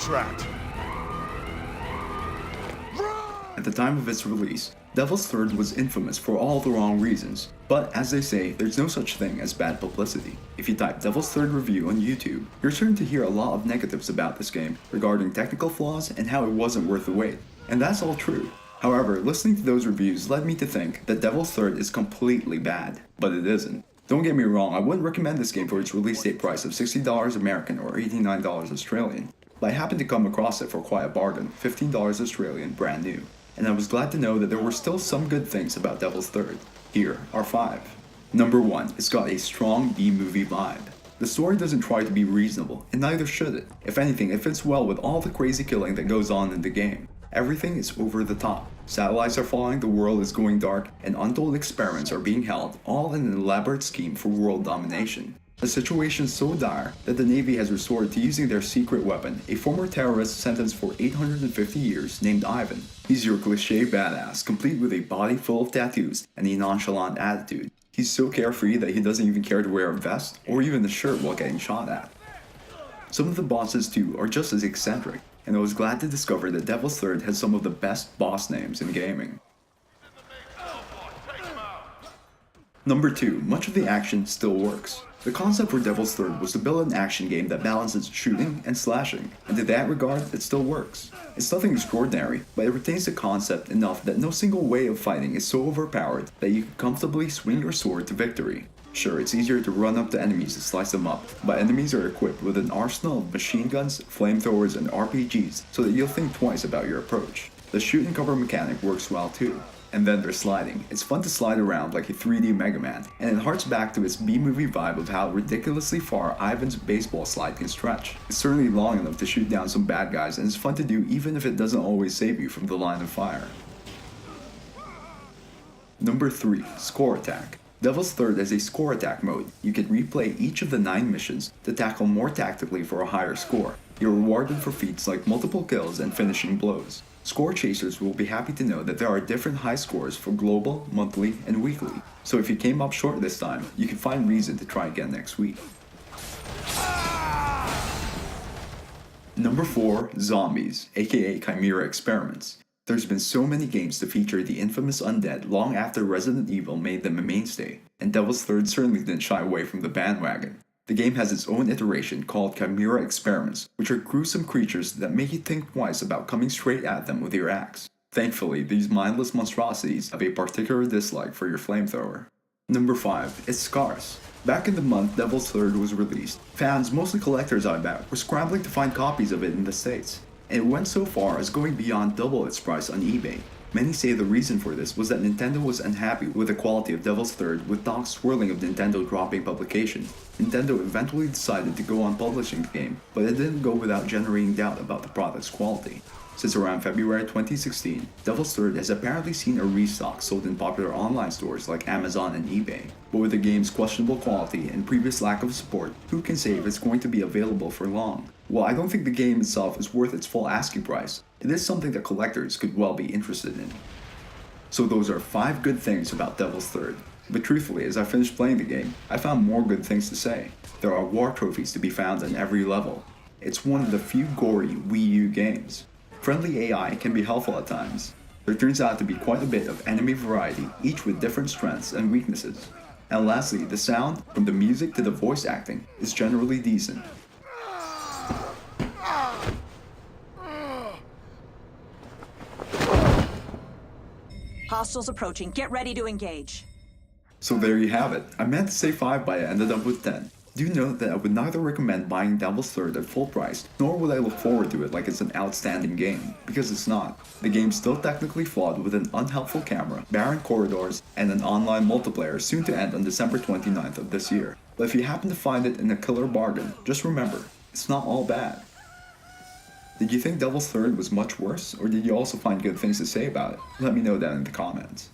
contract. At the time of its release, Devil's Third was infamous for all the wrong reasons, but as they say, there's no such thing as bad publicity. If you type Devil's Third review on YouTube, you're certain to hear a lot of negatives about this game regarding technical flaws and how it wasn't worth the wait. And that's all true. However, listening to those reviews led me to think that Devil's Third is completely bad, but it isn't. Don't get me wrong, I wouldn't recommend this game for its release date price of $60 American or $89 Australian, but I happened to come across it for quite a bargain, $15 Australian brand new. And I was glad to know that there were still some good things about Devil's Third. Here are 5. Number 1, it's got a strong B-movie vibe. The story doesn't try to be reasonable, and neither should it. If anything, it fits well with all the crazy killing that goes on in the game. Everything is over the top. Satellites are falling, the world is going dark, and untold experiments are being held, all in an elaborate scheme for world domination. A situation so dire that the Navy has resorted to using their secret weapon, a former terrorist sentenced for 850 years named Ivan. He's your cliché badass, complete with a body full of tattoos and a nonchalant attitude. He's so carefree that he doesn't even care to wear a vest or even a shirt while getting shot at. Some of the bosses too are just as eccentric, and I was glad to discover that Devil's Third has some of the best boss names in gaming. Number 2, much of the action still works. The concept for Devil's Third was to build an action game that balances shooting and slashing, and in that regard, it still works. It's nothing extraordinary, but it retains the concept enough that no single way of fighting is so overpowered that you can comfortably swing your sword to victory. Sure, it's easier to run up to enemies and slice them up, but enemies are equipped with an arsenal of machine guns, flamethrowers, and RPGs, so that you'll think twice about your approach. The shoot and cover mechanic works well too. And then there's sliding. It's fun to slide around like a 3D Mega Man, and it harks back to its B-movie vibe of how ridiculously far Ivan's baseball slide can stretch. It's certainly long enough to shoot down some bad guys, and it's fun to do even if it doesn't always save you from the line of fire. Number 3, Score Attack. Devil's Third has a score attack mode. You can replay each of the 9 missions to tackle more tactically for a higher score. You're rewarded for feats like multiple kills and finishing blows. Score chasers will be happy to know that there are different high scores for global, monthly, and weekly. So if you came up short this time, you can find reason to try again next week. Number 4, Zombies, aka Chimera Experiments. There's been so many games to feature the infamous undead long after Resident Evil made them a mainstay, and Devil's Third certainly didn't shy away from the bandwagon. The game has its own iteration called Chimera Experiments, which are gruesome creatures that make you think twice about coming straight at them with your axe. Thankfully, these mindless monstrosities have a particular dislike for your flamethrower. Number 5, it's Scars. Back in the month Devil's Third was released, fans, mostly collectors I bet, were scrambling to find copies of it in the States. And it went so far as going beyond double its price on eBay. Many say the reason for this was that Nintendo was unhappy with the quality of Devil's Third, with talks swirling of Nintendo dropping publication. Nintendo eventually decided to go on publishing the game, but it didn't go without generating doubt about the product's quality. Since around February 2016, Devil's Third has apparently seen a restock sold in popular online stores like Amazon and eBay. But with the game's questionable quality and previous lack of support, who can say if it's going to be available for long? While I don't think the game itself is worth its full asking price, it is something that collectors could well be interested in. So those are 5 good things about Devil's Third. But truthfully, as I finished playing the game, I found more good things to say. There are war trophies to be found on every level. It's one of the few gory Wii U games. Friendly AI can be helpful at times. There turns out to be quite a bit of enemy variety, each with different strengths and weaknesses. And lastly, the sound, from the music to the voice acting, is generally decent. Hostiles approaching. Get ready to engage. So there you have it. I meant to say 5 but I ended up with 10. Do note that I would neither recommend buying Devil's Third at full price, nor would I look forward to it like it's an outstanding game, because it's not. The game's still technically flawed with an unhelpful camera, barren corridors, and an online multiplayer soon to end on December 29th of this year. But if you happen to find it in a killer bargain, just remember, it's not all bad. Did you think Devil's Third was much worse, or did you also find good things to say about it? Let me know down in the comments.